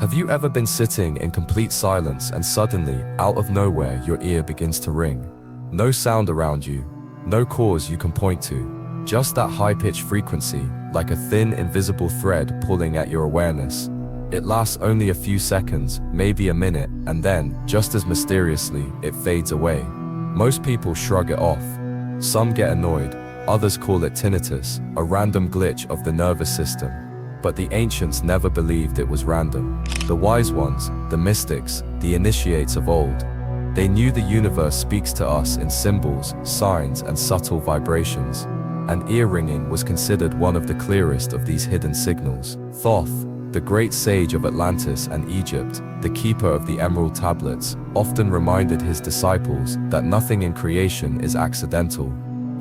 Have you ever been sitting in complete silence and suddenly, out of nowhere, your ear begins to ring? No sound around you, no cause you can point to, just that high-pitched frequency, like a thin, invisible thread pulling at your awareness. It lasts only a few seconds, maybe a minute, and then, just as mysteriously, it fades away. Most people shrug it off. Some get annoyed, others call it tinnitus, a random glitch of the nervous system. But the ancients never believed it was random. The wise ones, the mystics, the initiates of old, they knew the universe speaks to us in symbols, signs, and subtle vibrations. And ear ringing was considered one of the clearest of these hidden signals. Thoth, the great sage of Atlantis and Egypt, the keeper of the emerald tablets, often reminded his disciples that nothing in creation is accidental.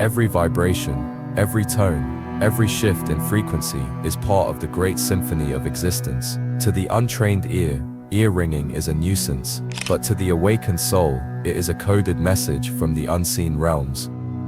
Every vibration, every tone, every shift in frequency is part of the great symphony of existence. To the untrained ear ringing is a nuisance, but to the awakened soul, it is a coded message from the unseen realms.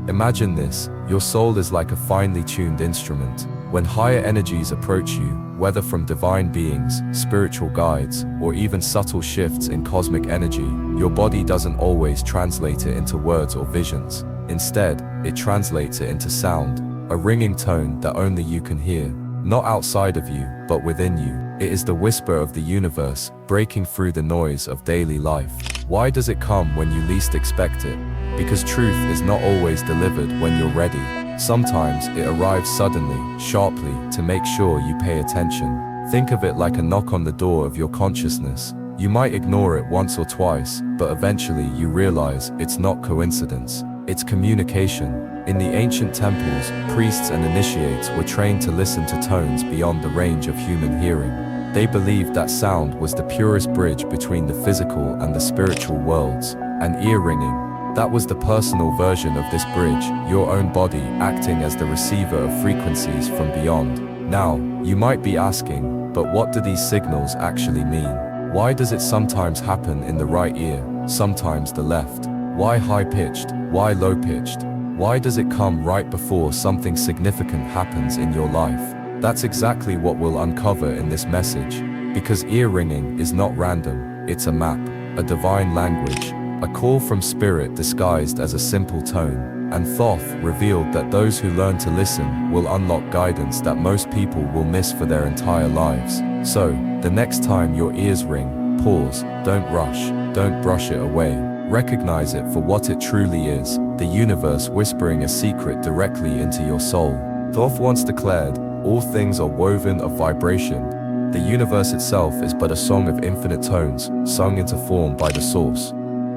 Imagine this, your soul is like a finely tuned instrument. When higher energies approach you, whether from divine beings, spiritual guides, or even subtle shifts in cosmic energy, your body doesn't always translate it into words or visions. Instead, it translates it into sound, a ringing tone that only you can hear, not outside of you, but within you. It is the whisper of the universe, breaking through the noise of daily life. Why does it come when you least expect it? Because truth is not always delivered when you're ready. Sometimes it arrives suddenly, sharply, to make sure you pay attention. Think of it like a knock on the door of your consciousness. You might ignore it once or twice, but eventually you realize it's not coincidence. It's communication. In the ancient temples, priests and initiates were trained to listen to tones beyond the range of human hearing. They believed that sound was the purest bridge between the physical and the spiritual worlds. And ear ringing, that was the personal version of this bridge, your own body acting as the receiver of frequencies from beyond. Now, you might be asking, but what do these signals actually mean? Why does it sometimes happen in the right ear, sometimes the left? Why high-pitched? Why low-pitched? Why does it come right before something significant happens in your life? That's exactly what we'll uncover in this message. Because ear ringing is not random, it's a map, a divine language, a call from spirit disguised as a simple tone. And Thoth revealed that those who learn to listen will unlock guidance that most people will miss for their entire lives. So, the next time your ears ring, pause, don't rush, don't brush it away. Recognize it for what it truly is, the universe whispering a secret directly into your soul. Thoth once declared, all things are woven of vibration. The universe itself is but a song of infinite tones, sung into form by the source.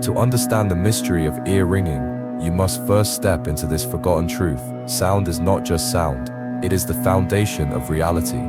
To understand the mystery of ear ringing, you must first step into this forgotten truth. Sound is not just sound, it is the foundation of reality.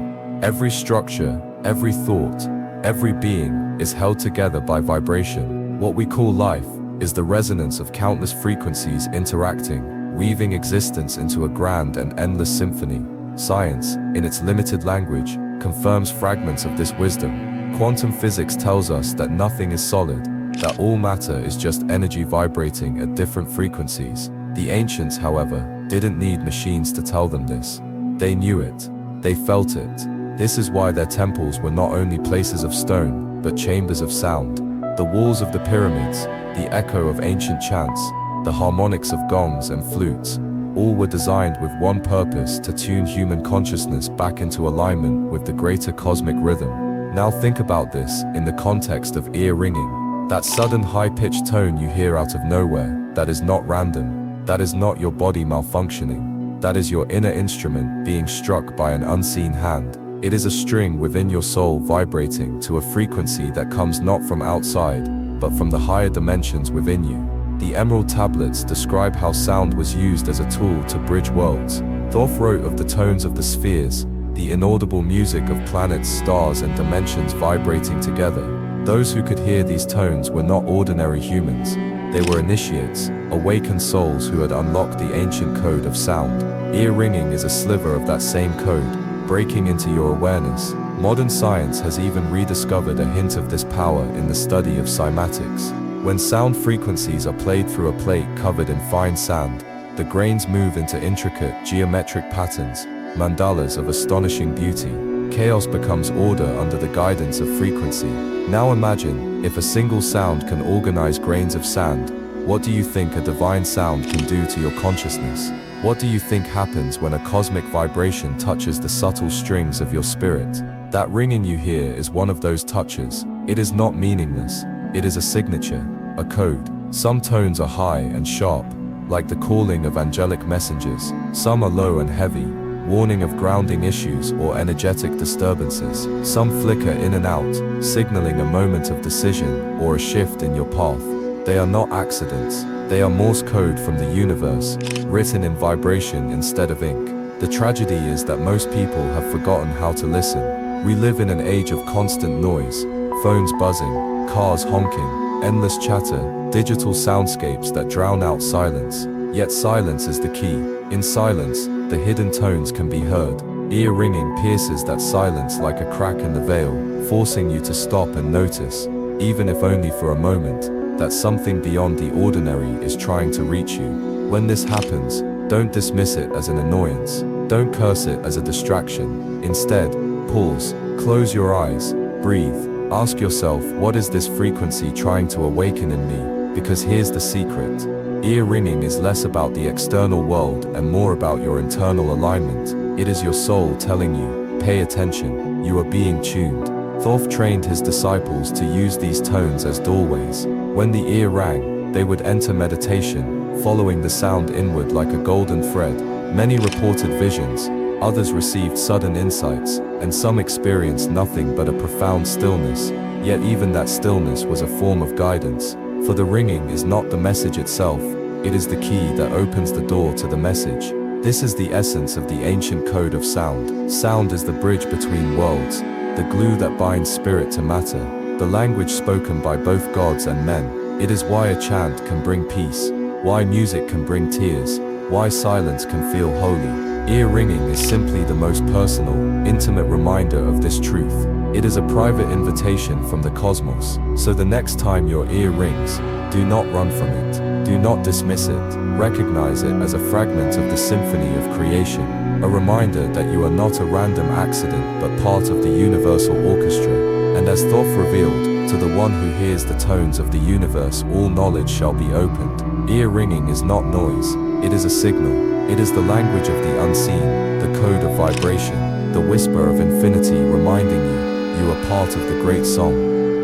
Every structure, every thought, every being is held together by vibration. What we call life is the resonance of countless frequencies interacting, weaving existence into a grand and endless symphony. Science, in its limited language, confirms fragments of this wisdom. Quantum physics tells us that nothing is solid, that all matter is just energy vibrating at different frequencies. The ancients, however, didn't need machines to tell them this. They knew it. They felt it. This is why their temples were not only places of stone, but chambers of sound. The walls of the pyramids, the echo of ancient chants, the harmonics of gongs and flutes, all were designed with one purpose: to tune human consciousness back into alignment with the greater cosmic rhythm. Now think about this in the context of ear ringing. That sudden high-pitched tone you hear out of nowhere, that is not random. That is not your body malfunctioning. That is your inner instrument being struck by an unseen hand. It is a string within your soul vibrating to a frequency that comes not from outside, but from the higher dimensions within you. The emerald tablets describe how sound was used as a tool to bridge worlds. Thoth wrote of the tones of the spheres, the inaudible music of planets, stars, and dimensions vibrating together. Those who could hear these tones were not ordinary humans. They were initiates, awakened souls who had unlocked the ancient code of sound. Ear ringing is a sliver of that same code, breaking into your awareness. Modern science has even rediscovered a hint of this power in the study of cymatics. When sound frequencies are played through a plate covered in fine sand, the grains move into intricate geometric patterns, mandalas of astonishing beauty. chaos becomes order under the guidance of frequency. Now imagine, if a single sound can organize grains of sand, what do you think a divine sound can do to your consciousness? What do you think happens when a cosmic vibration touches the subtle strings of your spirit? That ringing you hear is one of those touches. It is not meaningless. It is a signature, a code. Some tones are high and sharp, like the calling of angelic messengers. Some are low and heavy, warning of grounding issues or energetic disturbances. Some flicker in and out, signaling a moment of decision or a shift in your path. They are not accidents. They are Morse code from the universe, written in vibration instead of ink. The tragedy is that most people have forgotten how to listen. We live in an age of constant noise, phones buzzing, cars honking, endless chatter, digital soundscapes that drown out silence. Yet silence is the key. In silence, the hidden tones can be heard. Ear ringing pierces that silence like a crack in the veil, forcing you to stop and notice, even if only for a moment, that something beyond the ordinary is trying to reach you. When this happens, don't dismiss it as an annoyance. Don't curse it as a distraction. Instead, pause, close your eyes, breathe. Ask yourself, what is this frequency trying to awaken in me? Because here's the secret. Ear ringing is less about the external world and more about your internal alignment. It is your soul telling you, pay attention, you are being tuned. Thoth trained his disciples to use these tones as doorways. When the ear rang, they would enter meditation, following the sound inward like a golden thread. Many reported visions, others received sudden insights, and some experienced nothing but a profound stillness. Yet even that stillness was a form of guidance. For the ringing is not the message itself, it is the key that opens the door to the message. This is the essence of the ancient code of sound. Sound is the bridge between worlds, the glue that binds spirit to matter, the language spoken by both gods and men. It is why a chant can bring peace, why music can bring tears, why silence can feel holy. Ear ringing is simply the most personal, intimate reminder of this truth. It is a private invitation from the cosmos. So the next time your ear rings, do not run from it. Do not dismiss it. Recognize it as a fragment of the symphony of creation, a reminder that you are not a random accident but part of the universal orchestra. And as Thoth revealed, to the one who hears the tones of the universe, all knowledge shall be opened. Ear ringing is not noise, it is a signal. It is the language of the unseen, the code of vibration, the whisper of infinity reminding you are part of the great song.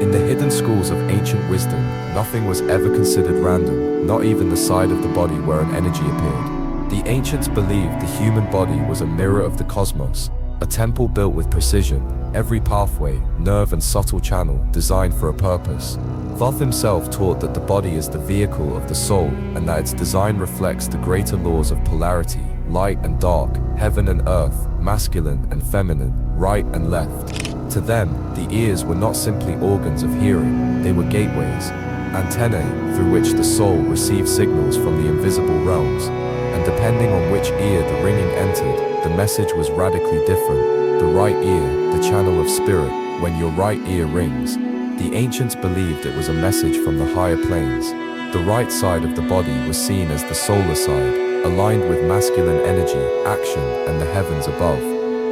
In the hidden schools of ancient wisdom, nothing was ever considered random, not even the side of the body where an energy appeared. The ancients believed the human body was a mirror of the cosmos, a temple built with precision, every pathway, nerve and subtle channel designed for a purpose. Thoth himself taught that the body is the vehicle of the soul and that its design reflects the greater laws of polarity, light and dark, heaven and earth, masculine and feminine, right and left. To them, the ears were not simply organs of hearing, they were gateways, antennae through which the soul received signals from the invisible realms. And depending on which ear the ringing entered, the message was radically different. The right ear, the channel of spirit, when your right ear rings, the ancients believed it was a message from the higher planes. The right side of the body was seen as the solar side, aligned with masculine energy, action, and the heavens above.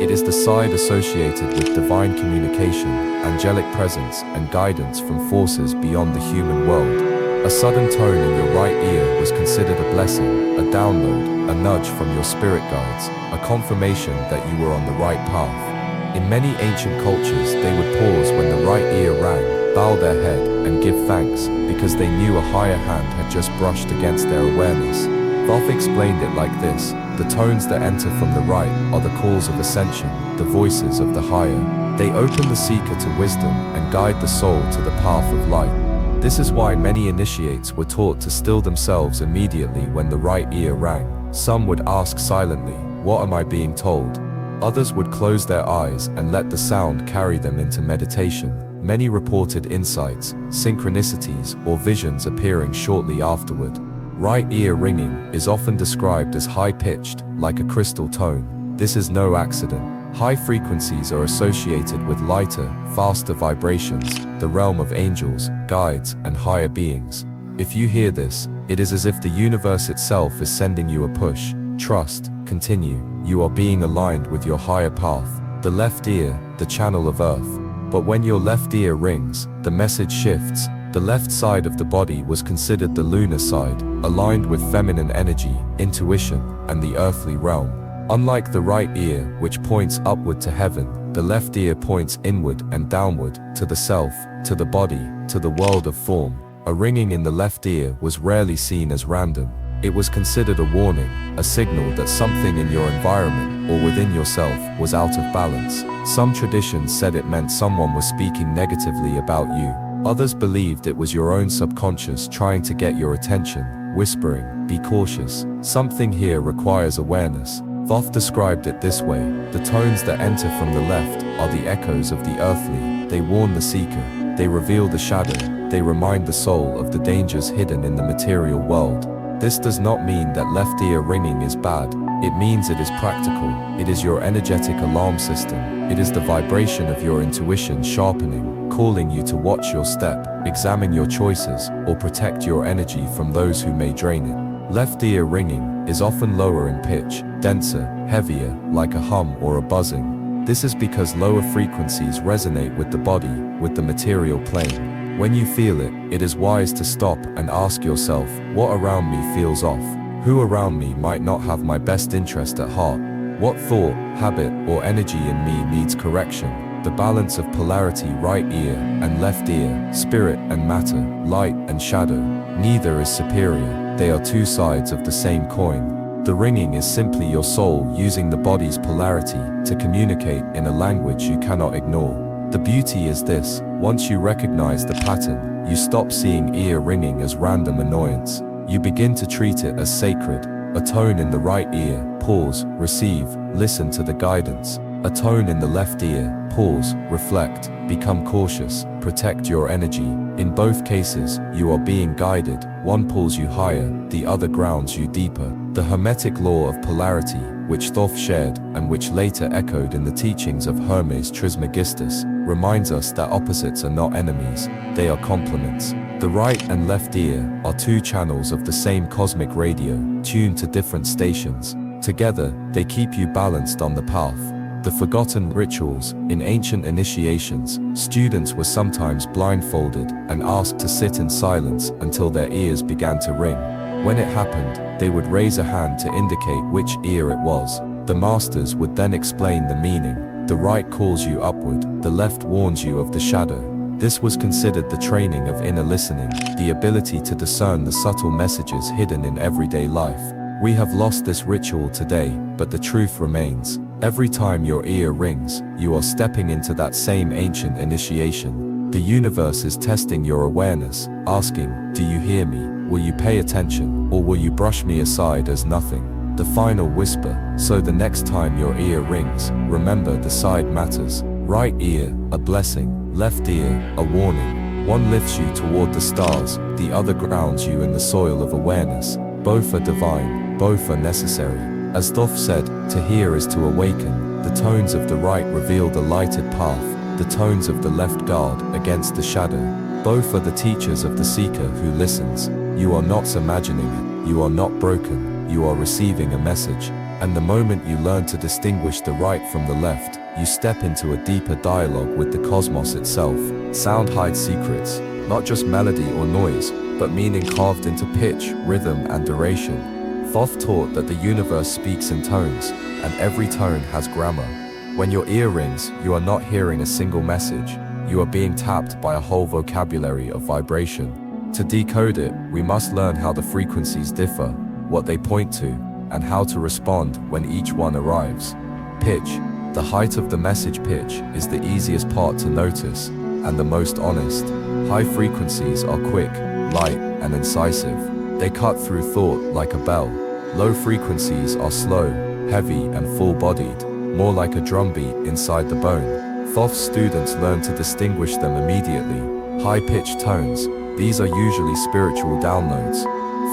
It is the side associated with divine communication, angelic presence, and guidance from forces beyond the human world. A sudden tone in your right ear was considered a blessing, a download, a nudge from your spirit guides, a confirmation that you were on the right path. In many ancient cultures, they would pause when the right ear rang, bow their head, and give thanks, because they knew a higher hand had just brushed against their awareness. Thoth explained it like this: the tones that enter from the right are the calls of ascension, the voices of the higher. They open the seeker to wisdom and guide the soul to the path of light. This is why many initiates were taught to still themselves immediately when the right ear rang. Some would ask silently, "What am I being told?" Others would close their eyes and let the sound carry them into meditation. Many reported insights, synchronicities, or visions appearing shortly afterward. Right ear ringing is often described as high-pitched, like a crystal tone. This is no accident. High frequencies are associated with lighter, faster vibrations, the realm of angels, guides, and higher beings. If you hear this, it is as if the universe itself is sending you a push. Trust, continue, you are being aligned with your higher path. the left ear, the channel of earth. But when your left ear rings, the message shifts. The left side of the body was considered the lunar side, aligned with feminine energy, intuition, and the earthly realm. Unlike the right ear, which points upward to heaven, the left ear points inward and downward, to the self, to the body, to the world of form. A ringing in the left ear was rarely seen as random. It was considered a warning, a signal that something in your environment or within yourself was out of balance. Some traditions said it meant someone was speaking negatively about you. Others believed it was your own subconscious trying to get your attention, whispering, "Be cautious. Something here requires awareness." Thoth described it this way: the tones that enter from the left are the echoes of the earthly. They warn the seeker. They reveal the shadow. They remind the soul of the dangers hidden in the material world. This does not mean that left ear ringing is bad. It means it is practical. It is your energetic alarm system. It is the vibration of your intuition sharpening, calling you to watch your step, examine your choices, or protect your energy from those who may drain it. Left ear ringing is often lower in pitch, denser, heavier, like a hum or a buzzing. This is because lower frequencies resonate with the body, with the material plane. When you feel it, it is wise to stop and ask yourself, what around me feels off? Who around me might not have my best interest at heart? What thought, habit, or energy in me needs correction? The balance of polarity, right ear and left ear, spirit and matter, light and shadow, neither is superior. They are two sides of the same coin. The ringing is simply your soul using the body's polarity to communicate in a language you cannot ignore. The beauty is this: once you recognize the pattern, you stop seeing ear ringing as random annoyance. You begin to treat it as sacred. A tone in the right ear, pause, receive, listen to the guidance. A tone in the left ear, pause, reflect, become cautious, protect your energy. In both cases, you are being guided. One pulls you higher, the other grounds you deeper. The Hermetic law of polarity, which Thoth shared, and which later echoed in the teachings of Hermes Trismegistus, reminds us that opposites are not enemies, they are complements. The right and left ear are two channels of the same cosmic radio, tuned to different stations. Together, they keep you balanced on the path. The forgotten rituals. In ancient initiations, students were sometimes blindfolded and asked to sit in silence until their ears began to ring. When it happened, they would raise a hand to indicate which ear it was. The masters would then explain the meaning. The right calls you upward, the left warns you of the shadow. This was considered the training of inner listening, the ability to discern the subtle messages hidden in everyday life. We have lost this ritual today, but the truth remains. Every time your ear rings, you are stepping into that same ancient initiation. The universe is testing your awareness, asking, do you hear me? Will you pay attention, or will you brush me aside as nothing? The final whisper. So the next time your ear rings, remember the side matters. Right ear, a blessing. Left ear, a warning. One lifts you toward the stars, the other grounds you in the soil of awareness. Both are divine, both are necessary. As Thoth said, to hear is to awaken. The tones of the right reveal the lighted path, the tones of the left guard against the shadow. Both are the teachers of the seeker who listens. You are not imagining it, you are not broken, you are receiving a message. And the moment you learn to distinguish the right from the left, you step into a deeper dialogue with the cosmos itself. Sound hides secrets, not just melody or noise, but meaning carved into pitch, rhythm, and duration. Thoth taught that the universe speaks in tones, and every tone has grammar. When your ear rings, you are not hearing a single message. You are being tapped by a whole vocabulary of vibration. To decode it, we must learn how the frequencies differ, what they point to, and how to respond when each one arrives. Pitch. The height of the message pitch is the easiest part to notice, and the most honest. High frequencies are quick, light, and incisive. They cut through thought like a bell. Low frequencies are slow, heavy, and full-bodied, more like a drumbeat inside the bone. Thoth's students learn to distinguish them immediately. High-pitched tones. These are usually spiritual downloads.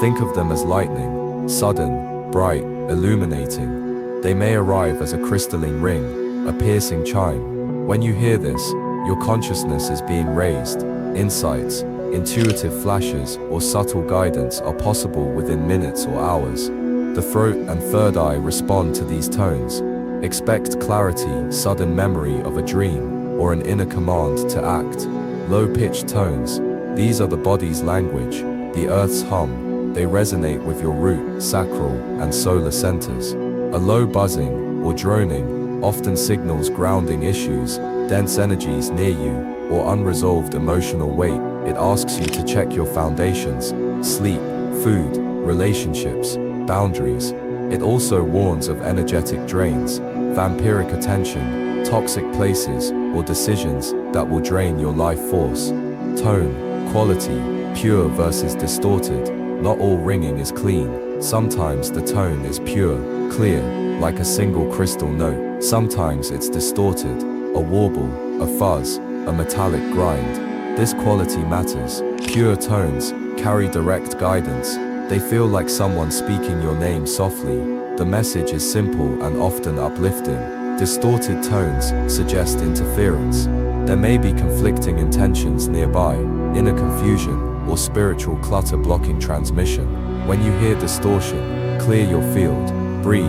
Think of them as lightning, sudden, bright, illuminating. They may arrive as a crystalline ring, a piercing chime. When you hear this, your consciousness is being raised. Insights, intuitive flashes, or subtle guidance are possible within minutes or hours. The throat and third eye respond to these tones. Expect clarity, sudden memory of a dream, or an inner command to act. Low-pitched tones. These are the body's language, the earth's hum. They resonate with your root, sacral, and solar centers. A low buzzing, or droning, often signals grounding issues, dense energies near you, or unresolved emotional weight. It asks you to check your foundations, sleep, food, relationships, boundaries. It also warns of energetic drains, vampiric attention, toxic places, or decisions that will drain your life force. Tone, quality, pure versus distorted. Not all ringing is clean. Sometimes the tone is pure, clear, like a single crystal note. Sometimes it's distorted, a warble, a fuzz, a metallic grind. This quality matters. Pure tones carry direct guidance. They feel like someone speaking your name softly. The message is simple and often uplifting. Distorted tones suggest interference. There may be conflicting intentions nearby, inner confusion, or spiritual clutter blocking transmission. When you hear distortion, clear your field, breathe,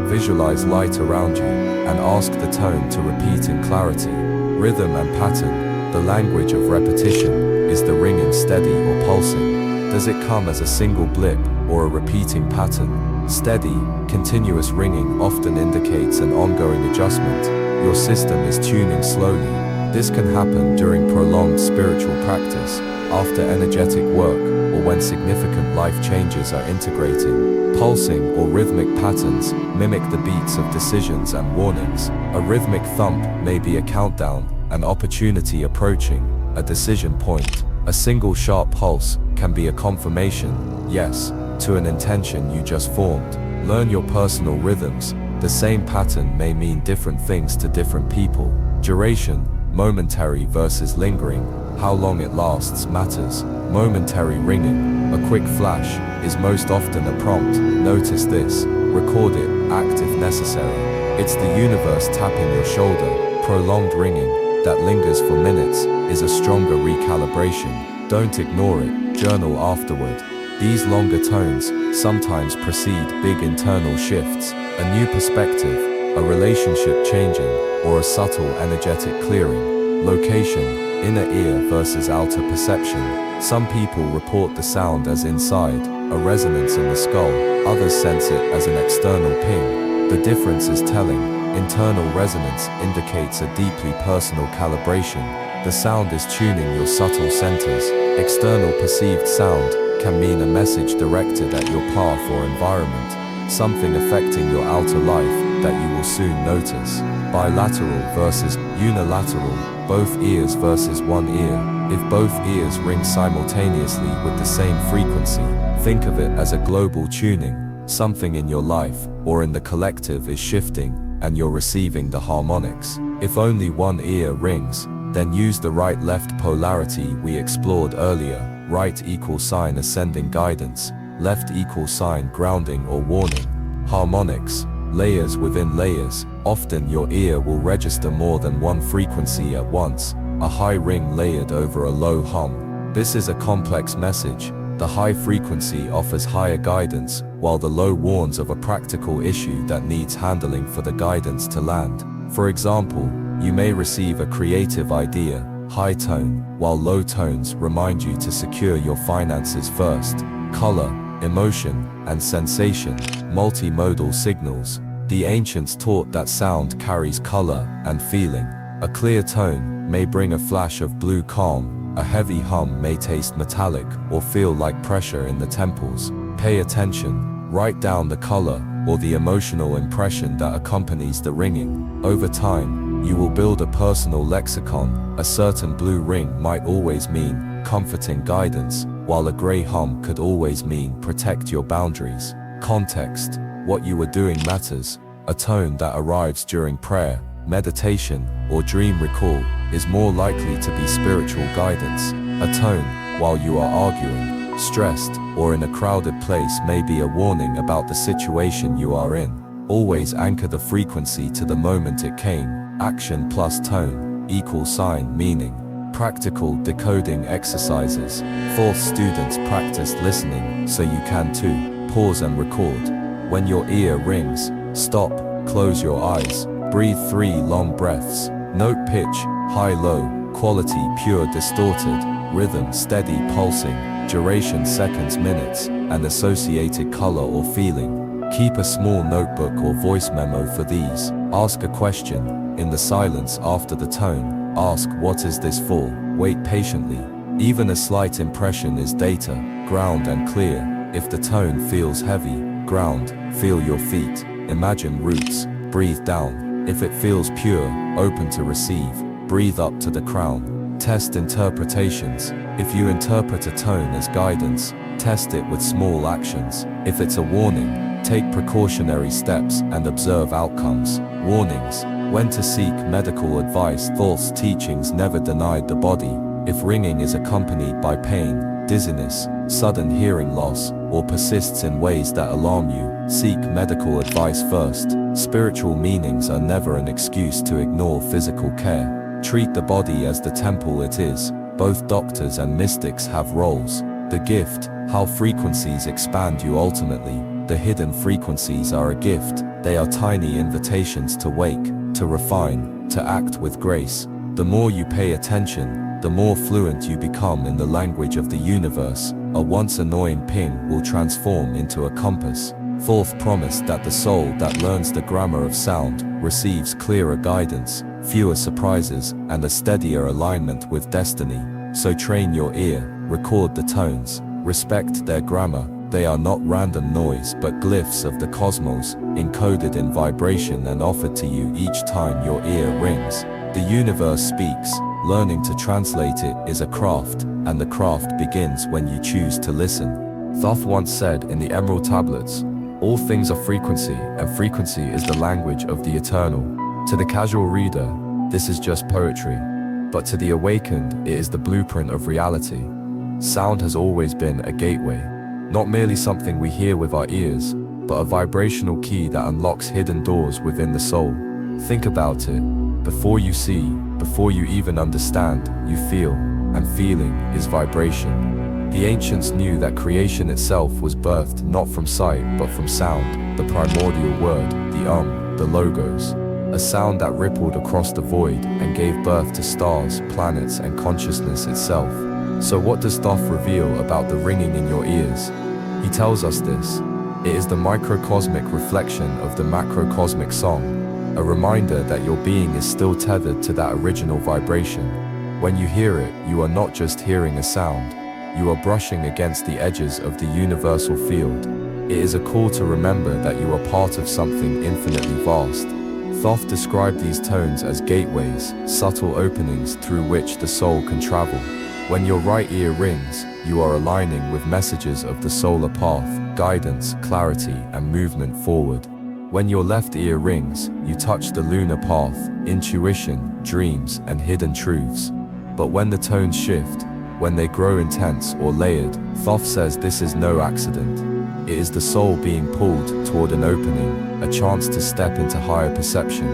visualize light around you, and ask the tone to repeat in clarity. Rhythm and pattern. The language of repetition. Is the ringing steady or pulsing? Does it come as a single blip or a repeating pattern? Steady, continuous ringing often indicates an ongoing adjustment. Your system is tuning slowly. This can happen during prolonged spiritual practice, after energetic work, or when significant life changes are integrating. Pulsing or rhythmic patterns mimic the beats of decisions and warnings. A rhythmic thump may be a countdown, an opportunity approaching, a decision point. A single sharp pulse can be a confirmation, yes, to an intention you just formed. Learn your personal rhythms. The same pattern may mean different things to different people. Duration, momentary versus lingering. How long it lasts matters. Momentary ringing, a quick flash, is most often a prompt. Notice this, record it, act if necessary. It's the universe tapping your shoulder. Prolonged ringing that lingers for minutes is a stronger recalibration. Don't ignore it, journal afterward. These longer tones sometimes precede big internal shifts, a new perspective, a relationship changing, or a subtle energetic clearing. Location, inner ear versus outer perception. Some people report the sound as inside, a resonance in the skull. Others sense it as an external ping. The difference is telling. Internal resonance indicates a deeply personal calibration. The sound is tuning your subtle centers. External perceived sound can mean a message directed at your path or environment, something affecting your outer life that you will soon notice. Bilateral versus unilateral, both ears versus one ear. If both ears ring simultaneously with the same frequency, think of it as a global tuning. Something in your life or in the collective is shifting, and you're receiving the harmonics. If only one ear rings, then use the right-left polarity we explored earlier. Right equals sign ascending guidance, left equals sign grounding or warning. Harmonics, layers within layers. Often your ear will register more than one frequency at once, a high ring layered over a low hum. This is a complex message. The high frequency offers higher guidance, while the low warns of a practical issue that needs handling for the guidance to land. For example, you may receive a creative idea, high tone, while low tones remind you to secure your finances first. Color, emotion, and sensation, multimodal signals. The ancients taught that sound carries color and feeling. A clear tone may bring a flash of blue calm. A heavy hum may taste metallic or feel like pressure in the temples. Pay attention, write down the color or the emotional impression that accompanies the ringing. Over time, you will build a personal lexicon. A certain blue ring might always mean comforting guidance, while a gray hum could always mean protect your boundaries. Context, what you are doing matters. A tone that arrives during prayer, meditation, or dream recall is more likely to be spiritual guidance. A tone, while you are arguing, stressed, or in a crowded place may be a warning about the situation you are in. Always anchor the frequency to the moment it came. Action plus tone equals sign meaning. Practical decoding exercises. Thoth students practiced listening, so you can too. Pause and record. When your ear rings, stop, close your eyes. Breathe 3 long breaths. Note pitch, high-low, quality pure distorted, rhythm steady pulsing, duration seconds minutes, and associated color or feeling. Keep a small notebook or voice memo for these. Ask a question. In the silence after the tone, ask what is this for? Wait patiently. Even a slight impression is data. Ground and clear. If the tone feels heavy, ground, feel your feet. Imagine roots. Breathe down. If it feels pure, open to receive. Breathe up to the crown. Test interpretations. If you interpret a tone as guidance, test it with small actions. If it's a warning, take precautionary steps and observe outcomes. Warnings. When to seek medical advice. Thoth's teachings never denied the body. If ringing is accompanied by pain, dizziness, sudden hearing loss, or persists in ways that alarm you, seek medical advice first. Spiritual meanings are never an excuse to ignore physical care. Treat the body as the temple it is. Both doctors and mystics have roles. The gift, how frequencies expand you ultimately. The hidden frequencies are a gift. They are tiny invitations to wake, to refine, to act with grace. The more you pay attention, the more fluent you become in the language of the universe. A once annoying ping will transform into a compass. Thoth promised that the soul that learns the grammar of sound receives clearer guidance, fewer surprises, and a steadier alignment with destiny. So train your ear, record the tones, respect their grammar. They are not random noise but glyphs of the cosmos, encoded in vibration and offered to you each time your ear rings. The universe speaks. Learning to translate it is a craft, and the craft begins when you choose to listen. Thoth once said in the Emerald Tablets, "All things are frequency, and frequency is the language of the eternal." To the casual reader, this is just poetry, but to the awakened, it is the blueprint of reality. Sound has always been a gateway, not merely something we hear with our ears, but a vibrational key that unlocks hidden doors within the soul. Think about it. Before you see, before you even understand, you feel, and feeling is vibration. The ancients knew that creation itself was birthed not from sight but from sound, the primordial word, the logos. A sound that rippled across the void and gave birth to stars, planets, and consciousness itself. So what does Thoth reveal about the ringing in your ears? He tells us this. It is the microcosmic reflection of the macrocosmic song. A reminder that your being is still tethered to that original vibration. When you hear it, you are not just hearing a sound. You are brushing against the edges of the universal field. It is a call to remember that you are part of something infinitely vast. Thoth described these tones as gateways, subtle openings through which the soul can travel. When your right ear rings, you are aligning with messages of the solar path, guidance, clarity, and movement forward. When your left ear rings, you touch the lunar path, intuition, dreams, and hidden truths. But when the tones shift, when they grow intense or layered, Thoth says this is no accident. It is the soul being pulled toward an opening, a chance to step into higher perception.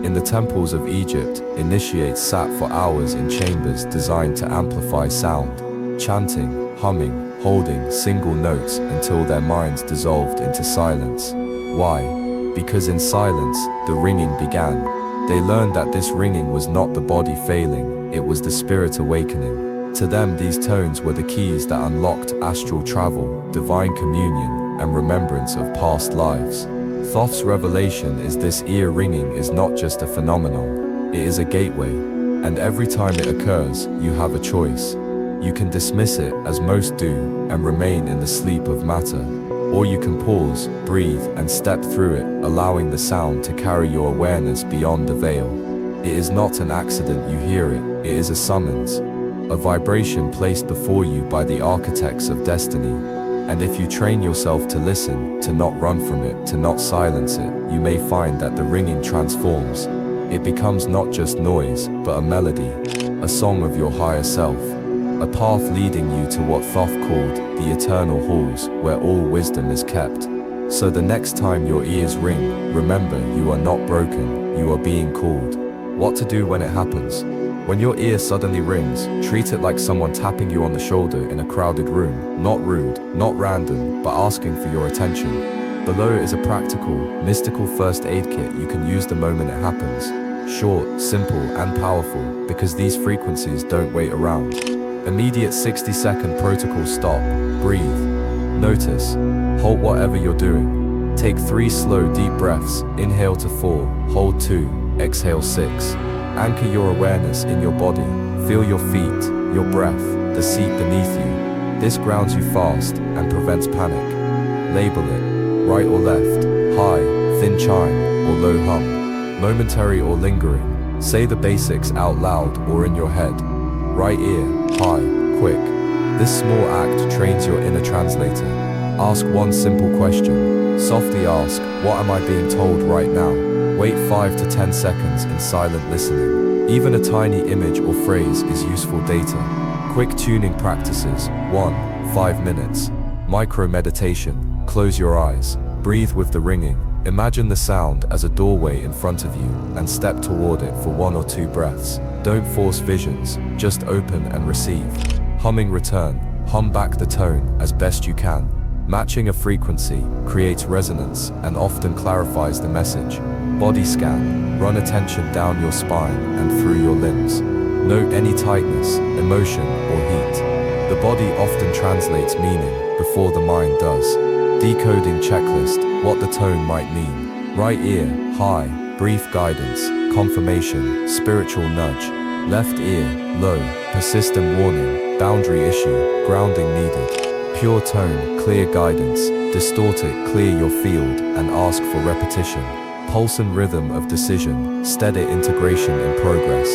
In the temples of Egypt, initiates sat for hours in chambers designed to amplify sound, chanting, humming, holding single notes until their minds dissolved into silence. Why? Because in silence, the ringing began. They learned that this ringing was not the body failing, it was the spirit awakening. To them, these tones were the keys that unlocked astral travel, divine communion, and remembrance of past lives. Thoth's revelation is this ear ringing is not just a phenomenon, it is a gateway. And every time it occurs, you have a choice. You can dismiss it, as most do, and remain in the sleep of matter. Or you can pause, breathe, and step through it, allowing the sound to carry your awareness beyond the veil. It is not an accident you hear it, it is a summons. A vibration placed before you by the architects of destiny. And if you train yourself to listen, to not run from it, to not silence it, you may find that the ringing transforms. It becomes not just noise, but a melody, a song of your higher self. A path leading you to what Thoth called the eternal halls, where all wisdom is kept. So the next time your ears ring, remember you are not broken, you are being called. What to do when it happens? When your ear suddenly rings, treat it like someone tapping you on the shoulder in a crowded room. Not rude, not random, but asking for your attention. Below is a practical, mystical first aid kit you can use the moment it happens. Short, simple, and powerful, because these frequencies don't wait around. Immediate 60-second protocol: stop, breathe, notice, halt whatever you're doing. Take 3 slow, deep breaths. Inhale to 4, hold 2, exhale 6. Anchor your awareness in your body. Feel your feet, your breath, the seat beneath you. This grounds you fast and prevents panic. Label it, right or left, high, thin chime, or low hum, momentary or lingering. Say the basics out loud or in your head. Right ear, high, quick. This small act trains your inner translator. Ask one simple question. Softly ask, what am I being told right now? Wait 5 to 10 seconds in silent listening. Even a tiny image or phrase is useful data. Quick tuning practices. 1. 5 minutes. Micro meditation. Close your eyes. Breathe with the ringing. Imagine the sound as a doorway in front of you and step toward it for 1 or 2 breaths. Don't force visions, just open and receive. Humming return. Hum back the tone as best you can. Matching a frequency creates resonance and often clarifies the message. Body scan. Run attention down your spine and through your limbs. Note any tightness, emotion, or heat. The body often translates meaning before the mind does. Decoding checklist, what the tone might mean. Right ear, high, brief guidance, confirmation, spiritual nudge. Left ear, low, persistent warning, boundary issue, grounding needed. Pure tone, clear guidance. Distort it, clear your field, and ask for repetition. Pulse and rhythm of decision, steady integration in progress.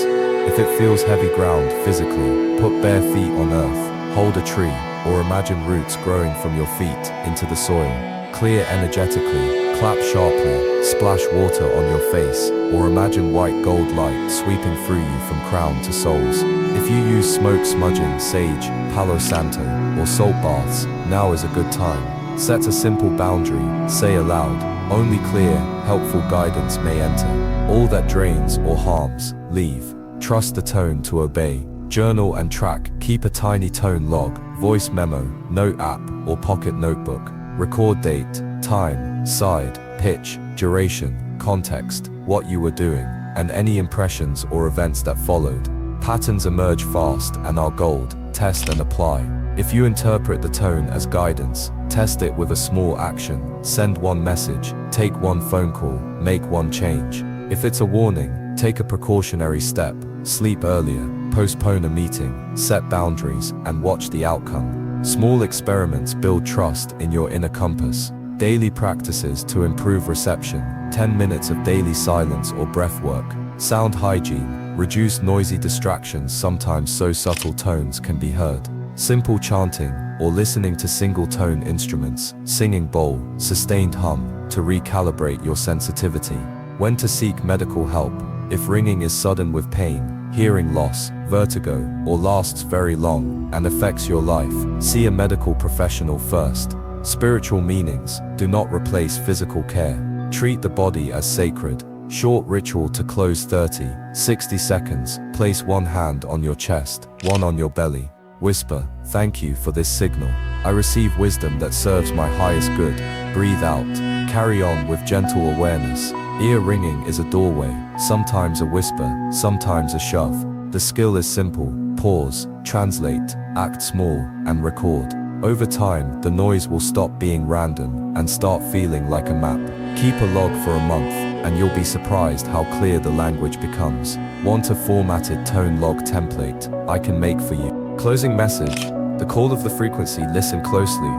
If it feels heavy ground physically, put bare feet on earth, hold a tree, or imagine roots growing from your feet into the soil. Clear energetically, clap sharply, splash water on your face, or imagine white gold light sweeping through you from crown to soles. If you use smoke smudging, sage, palo santo, or salt baths, now is a good time. Set a simple boundary, say aloud, only clear, helpful guidance may enter. All that drains or harms, leave. Trust the tone to obey. Journal and track, keep a tiny tone log, voice memo, note app, or pocket notebook. Record date, time, side, pitch, duration, context, what you were doing, and any impressions or events that followed. Patterns emerge fast and are gold. Test and apply. If you interpret the tone as guidance, test it with a small action. Send one message, take one phone call, make one change. If it's a warning, take a precautionary step. Sleep earlier, postpone a meeting, set boundaries, and watch the outcome. Small experiments build trust in your inner compass. Daily practices to improve reception. 10 minutes of daily silence or breath work. Sound hygiene. Reduce noisy distractions, sometimes so subtle tones can be heard. Simple chanting, or listening to single-tone instruments, singing bowl, sustained hum, to recalibrate your sensitivity. When to seek medical help. If ringing is sudden with pain, hearing loss, vertigo, or lasts very long and affects your life, see a medical professional first. Spiritual meanings do not replace physical care. Treat the body as sacred. Short ritual to close 30, 60 seconds. Place one hand on your chest, one on your belly. Whisper, thank you for this signal. I receive wisdom that serves my highest good. Breathe out. Carry on with gentle awareness. Ear ringing is a doorway, sometimes a whisper, sometimes a shove. The skill is simple. Pause, translate, act small, and record. Over time, the noise will stop being random and start feeling like a map. Keep a log for a month, and you'll be surprised how clear the language becomes. Want a formatted tone log template I can make for you? Closing message. The call of the frequency. Listen closely,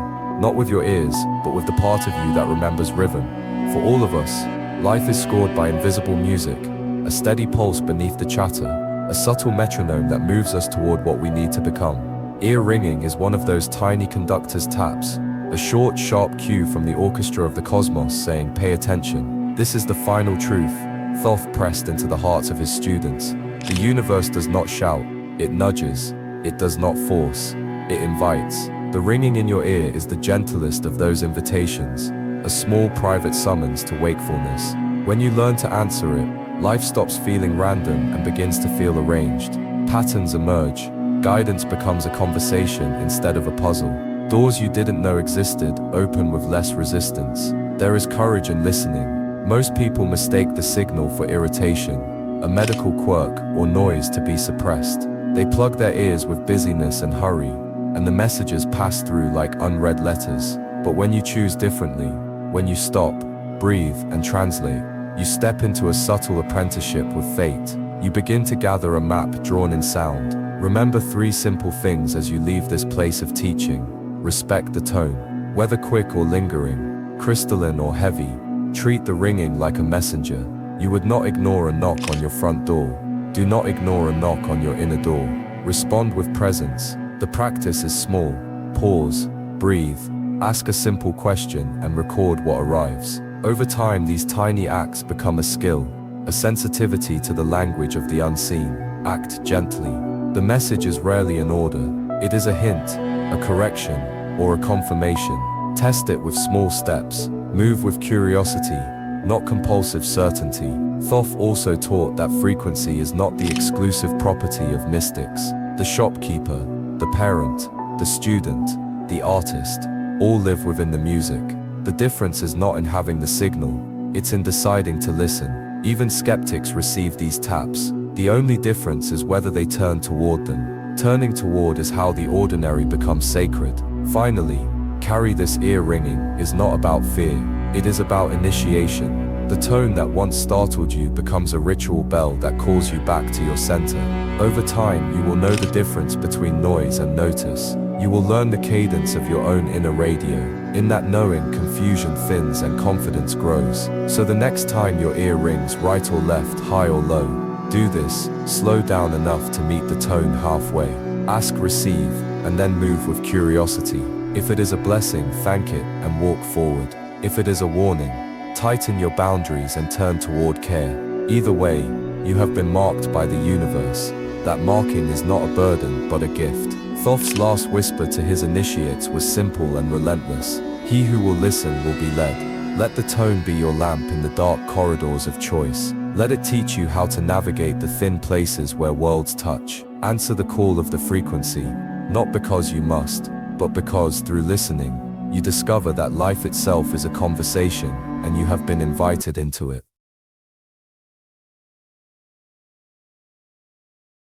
not with your ears, but with the part of you that remembers rhythm. For all of us, life is scored by invisible music, a steady pulse beneath the chatter, a subtle metronome that moves us toward what we need to become. Ear ringing is one of those tiny conductor's taps, a short, sharp cue from the orchestra of the cosmos saying, pay attention. This is the final truth. Thoth pressed into the hearts of his students. The universe does not shout, it nudges. It does not force, it invites. The ringing in your ear is the gentlest of those invitations, a small private summons to wakefulness. When you learn to answer it, life stops feeling random and begins to feel arranged. Patterns emerge. Guidance becomes a conversation instead of a puzzle. Doors you didn't know existed open with less resistance. There is courage in listening. Most people mistake the signal for irritation, a medical quirk, or noise to be suppressed. They plug their ears with busyness and hurry, and the messages pass through like unread letters. But when you choose differently, when you stop, breathe, and translate, you step into a subtle apprenticeship with fate. You begin to gather a map drawn in sound. Remember 3 simple things as you leave this place of teaching. Respect the tone. Whether quick or lingering, crystalline or heavy, treat the ringing like a messenger. You would not ignore a knock on your front door. Do not ignore a knock on your inner door. Respond with presence. The practice is small. Pause, breathe, ask a simple question, and record what arrives. Over time, these tiny acts become a skill, a sensitivity to the language of the unseen. Act gently. The message is rarely an order. It is a hint, a correction, or a confirmation. Test it with small steps. Move with curiosity, not compulsive certainty. Thoth also taught that frequency is not the exclusive property of mystics. The shopkeeper, the parent, the student, the artist, all live within the music. The difference is not in having the signal, it's in deciding to listen. Even skeptics receive these taps. The only difference is whether they turn toward them. Turning toward is how the ordinary becomes sacred. Finally, carry this ear ringing is not about fear, it is about initiation. The tone that once startled you becomes a ritual bell that calls you back to your center. Over time, you will know the difference between noise and notice. You will learn the cadence of your own inner radio. In that knowing, confusion thins and confidence grows. So the next time your ear rings right or left, high or low, do this. Slow down enough to meet the tone halfway. Ask, receive, and then move with curiosity. If it is a blessing, thank it and walk forward. If it is a warning, tighten your boundaries and turn toward care. Either way, you have been marked by the universe. That marking is not a burden, but a gift. Thoth's last whisper to his initiates was simple and relentless. He who will listen will be led. Let the tone be your lamp in the dark corridors of choice. Let it teach you how to navigate the thin places where worlds touch. Answer the call of the frequency, not because you must, but because through listening, you discover that life itself is a conversation, and you have been invited into it.